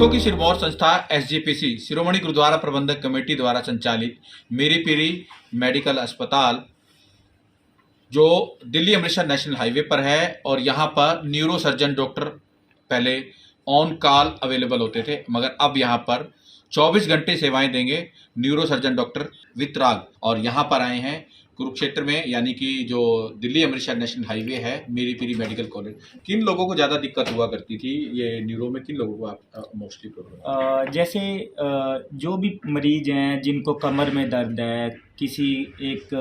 सिखों की सिरमौर संस्था SGPC शिरोमणि गुरुद्वारा प्रबंधक कमेटी द्वारा संचालित मीरी पीरी मेडिकल अस्पताल जो दिल्ली अमृतसर नेशनल हाईवे पर है, और यहाँ पर न्यूरो सर्जन डॉक्टर पहले ऑन कॉल अवेलेबल होते थे, मगर अब यहाँ पर 24 घंटे सेवाएं देंगे न्यूरो सर्जन डॉक्टर वितराग। और यहाँ पर आए हैं कुरुक्षेत्र में, यानी कि जो दिल्ली अमृतसर नेशनल हाईवे है, मीरी पीरी मेडिकल कॉलेज। किन लोगों को ज़्यादा दिक्कत हुआ करती थी ये न्यूरो में, किन लोगों को आप मोस्टली प्रॉब्लम? जैसे जो भी मरीज हैं जिनको कमर में दर्द है, किसी एक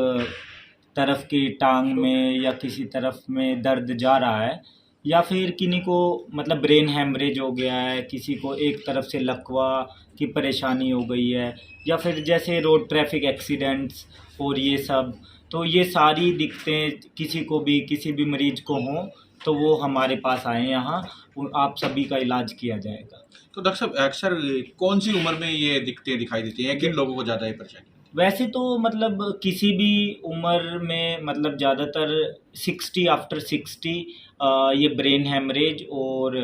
तरफ की टांग में या किसी तरफ में दर्द जा रहा है, या फिर किन्हीं को मतलब ब्रेन हैमरेज हो गया है, किसी को एक तरफ से लकवा की परेशानी हो गई है, या फिर जैसे रोड ट्रैफिक एक्सीडेंट्स और ये सब, तो ये सारी दिक्कतें किसी को भी किसी भी मरीज को हों तो वो हमारे पास आए यहाँ, आप सभी का इलाज किया जाएगा। तो डॉक्टर साहब, अक्सर कौन सी उम्र में ये दिक्कतें दिखाई देती हैं, किन लोगों को ज़्यादा ये परेशानी? वैसे तो मतलब किसी भी उम्र में, मतलब ज़्यादातर 60 आफ्टर 60 ये ब्रेन हैमरेज और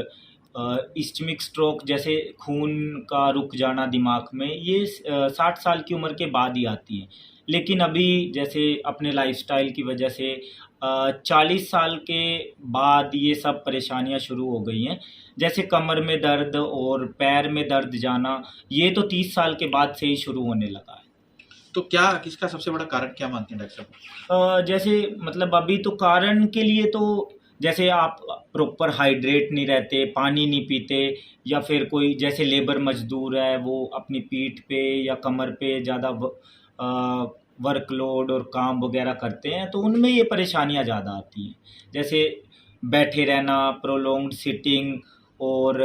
इस्चमिक स्ट्रोक जैसे खून का रुक जाना दिमाग में, ये 60 साल की उम्र के बाद ही आती है। लेकिन अभी जैसे अपने लाइफस्टाइल की वजह से 40 साल के बाद ये सब परेशानियां शुरू हो गई हैं। जैसे कमर में दर्द और पैर में दर्द जाना, ये तो 30 साल के बाद से ही शुरू होने लगा है। तो क्या किसका सबसे बड़ा कारण क्या मानते हैं डॉक्टर साहब? जैसे मतलब अभी तो कारण के लिए तो जैसे आप प्रॉपर हाइड्रेट नहीं रहते, पानी नहीं पीते, या फिर कोई जैसे लेबर मजदूर है वो अपनी पीठ पे या कमर पे ज़्यादा वर्कलोड और काम वगैरह करते हैं, तो उनमें ये परेशानियां ज़्यादा आती हैं। जैसे बैठे रहना, प्रोलोंग्ड सिटिंग, और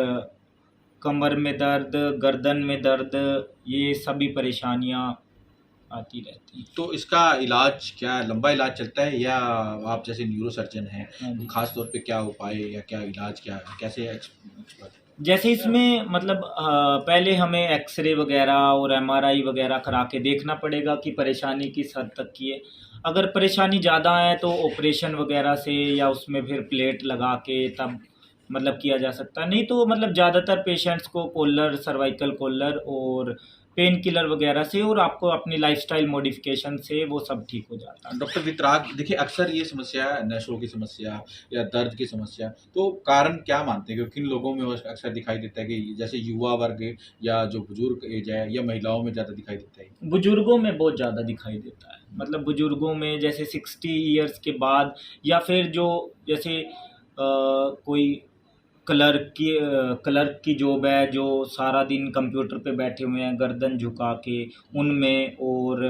कमर में दर्द, गर्दन में दर्द, ये सभी परेशानियां आती रहती हैं। तो इसका इलाज क्या लंबा इलाज चलता है, या आप जैसे न्यूरो सर्जन हैं, खास तौर पे क्या उपाय या क्या इलाज क्या कैसे एक्सपर्ट? जैसे इसमें मतलब पहले हमें एक्सरे वगैरह और MRI वगैरह करा के देखना पड़ेगा कि परेशानी किस हद तक की है। अगर परेशानी ज़्यादा है तो ऑपरेशन वगैरह से या उसमें फिर प्लेट लगा के तब मतलब किया जा सकता है। नहीं तो मतलब ज़्यादातर पेशेंट्स को कॉलर, सर्वाइकल कॉलर और पेन किलर वगैरह से, और आपको अपनी लाइफस्टाइल मॉडिफिकेशन से वो सब ठीक हो जाता है। डॉक्टर वितराग, देखिए अक्सर ये समस्या, नशों की समस्या या दर्द की समस्या, तो कारण क्या मानते हैं? क्योंकि किन लोगों में वो अक्सर दिखाई देता है कि जैसे युवा वर्ग या जो बुजुर्ग एज है, या महिलाओं में ज़्यादा दिखाई देता है? बुजुर्गों में बहुत ज़्यादा दिखाई देता है। मतलब बुजुर्गों में जैसे 60 ईयर्स के बाद, या फिर जो जैसे कोई क्लर्क की जॉब है, जो सारा दिन कंप्यूटर पे बैठे हुए हैं गर्दन झुका के, उनमें, और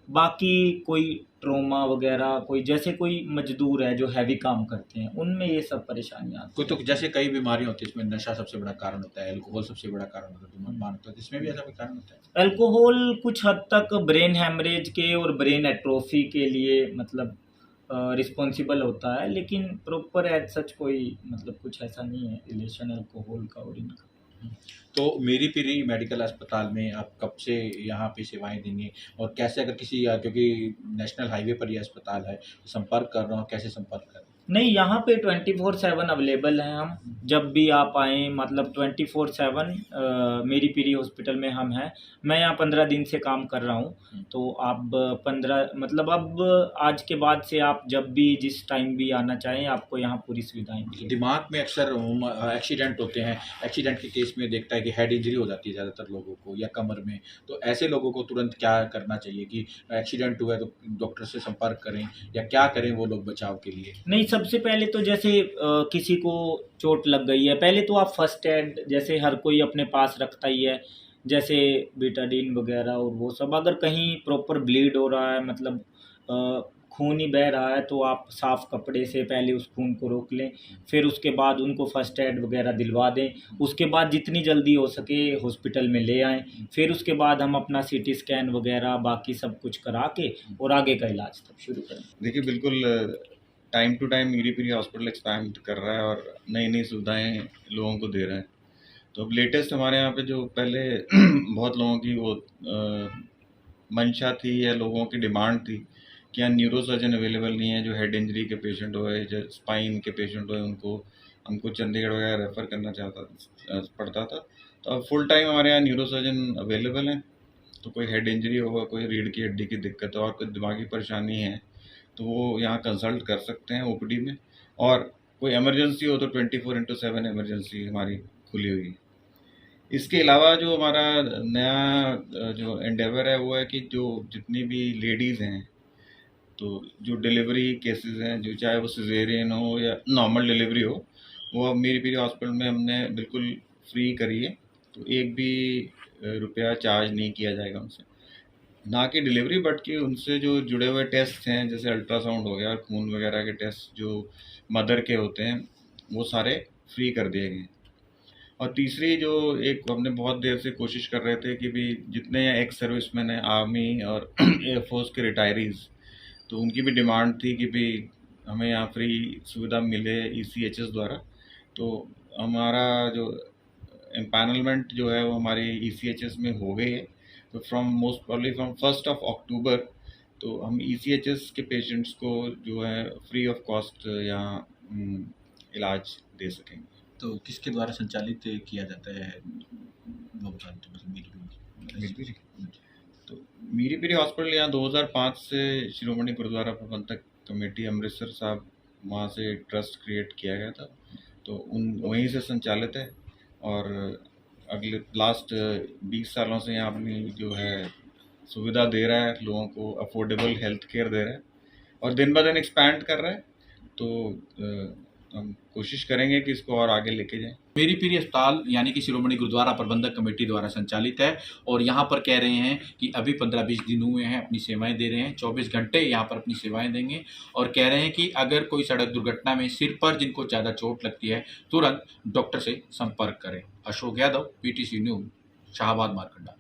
बाकी कोई ट्रोमा वगैरह, कोई जैसे कोई मजदूर है जो हैवी काम करते हैं, उनमें ये सब परेशानियाँ आती कोई तो जैसे कई बीमारियां होती है, इसमें नशा सबसे बड़ा कारण होता है, अल्कोहल सबसे बड़ा कारण होता है, धूम्रपान होता है, इसमें भी ऐसा कोई कारण होता है? हैं। अल्कोहल कुछ हद तक ब्रेन हैमरेज के और ब्रेन एट्रोफी के लिए मतलब रिस्पॉन्सिबल होता है, लेकिन प्रॉपर एज सच कोई मतलब कुछ ऐसा नहीं है रिलेशन अल्कोहल का और इनका। तो मीरी पीरी मेडिकल अस्पताल में आप कब से यहाँ पे सेवाएं देंगे, और कैसे, अगर किसी क्योंकि नेशनल हाईवे पर यह अस्पताल है, संपर्क कर रहा हूँ, कैसे संपर्क करें? नहीं, यहाँ पे 24/7 अवेलेबल हैं हम, जब भी आप आएँ, मतलब 24/7 मेरी पीरी हॉस्पिटल में हम हैं। मैं यहाँ 15 दिन से काम कर रहा हूँ, तो आप 15 मतलब अब आज के बाद से आप जब भी जिस टाइम भी आना चाहें, आपको यहाँ पूरी सुविधाएं मिलेंगी। दिमाग में अक्सर एक्सीडेंट होते हैं, एक्सीडेंट के केस में देखता है कि हेड इंजरी हो जाती है ज़्यादातर लोगों को, या कमर में, तो ऐसे लोगों को तुरंत क्या करना चाहिए कि एक्सीडेंट हुआ है तो डॉक्टर से संपर्क करें, या क्या करें वो लोग बचाव के लिए? नहीं, सबसे पहले तो जैसे किसी को चोट लग गई है, पहले तो आप फर्स्ट एड जैसे हर कोई अपने पास रखता ही है, जैसे बीटाडीन वगैरह और वो सब। अगर कहीं प्रॉपर ब्लीड हो रहा है, मतलब खून ही बह रहा है, तो आप साफ़ कपड़े से पहले उस खून को रोक लें, फिर उसके बाद उनको फर्स्ट एड वगैरह दिलवा दें। उसके बाद जितनी जल्दी हो सके हॉस्पिटल में ले आएँ, फिर उसके बाद हम अपना CT स्कैन वगैरह बाकी सब कुछ करा के और आगे का इलाज तब शुरू करें। देखिए, बिल्कुल time to time Miri Piri hospital expand कर रहा है और नई नई सुविधाएं लोगों को दे रहा है। तो अब लेटेस्ट हमारे यहाँ पे जो पहले बहुत लोगों की वो मंशा थी या लोगों की डिमांड थी कि यहाँ न्यूरो सर्जन अवेलेबल नहीं है, जो हेड इंजरी के पेशेंट हुए, जो स्पाइन के पेशेंट हुए, उनको हमको चंडीगढ़ वगैरह रेफ़र करना पड़ता था। तो फुल टाइम हमारे यहाँ न्यूरोसर्जन अवेलेबल हैं। तो कोई हेड इंजरी होगा, कोई रीढ़ की हड्डी की दिक्कत है और कोई दिमागी परेशानी है तो वो यहाँ कंसल्ट कर सकते हैं ओपीडी में। और कोई इमरजेंसी हो तो 24/7 इमरजेंसी हमारी खुली हुई है। इसके अलावा जो हमारा नया जो एंडेवर है वो है कि जो जितनी भी लेडीज़ हैं, तो जो डिलीवरी केसेस हैं, जो चाहे वो सिजेरियन हो या नॉर्मल डिलीवरी हो, वो अब मीरी पीरी हॉस्पिटल में हमने बिल्कुल फ्री करी है। तो एक भी रुपया चार्ज नहीं किया जाएगा उनसे, ना कि डिलीवरी बट कि उनसे जो जुड़े हुए टेस्ट हैं, जैसे अल्ट्रासाउंड हो गया और खून वगैरह के टेस्ट जो मदर के होते हैं वो सारे फ्री कर दिए गए हैं। और तीसरी जो एक हमने बहुत देर से कोशिश कर रहे थे कि भी जितने एक्स सर्विसमैन हैं, आर्मी और एयरफोर्स के रिटायरीज़, तो उनकी भी डिमांड थी कि भी हमें यहाँ फ्री सुविधा मिले ECHS द्वारा। तो हमारा जो एम्पैनलमेंट जो है वो हमारी ECHS में हो गई है। तो मोस्ट प्रॉब्ली फ्रॉम 1 अक्टूबर तो हम ECHS के पेशेंट्स को जो है फ्री ऑफ कॉस्ट यहाँ इलाज दे सकेंगे। तो किसके द्वारा संचालित किया जाता है वो बता दो, मतलब मीरी पीरी? तो मीरी पीरी हॉस्पिटल यहाँ 2005 से शिरोमणि गुरुद्वारा प्रबंधक कमेटी अमृतसर साहब वहाँ से ट्रस्ट क्रिएट किया गया था, तो वहीं से संचालित है। और अगले लास्ट 20 सालों से यहाँ अपनी जो है सुविधा दे रहा है, लोगों को अफोर्डेबल हेल्थ केयर दे रहा है और दिन ब दिन एक्सपैंड कर रहा है। तो हम कोशिश करेंगे कि इसको और आगे लेके जाएं। मीरी पीरी अस्पताल यानी कि शिरोमणि गुरुद्वारा प्रबंधक कमेटी द्वारा संचालित है और यहाँ पर कह रहे हैं कि अभी 15-20 दिन हुए हैं, अपनी सेवाएं दे रहे हैं, 24 घंटे यहाँ पर अपनी सेवाएं देंगे। और कह रहे हैं कि अगर कोई सड़क दुर्घटना में सिर पर जिनको ज़्यादा चोट लगती है तुरंत डॉक्टर से संपर्क करें। Ashok Yadav, PTC news, Shahabad Markanda.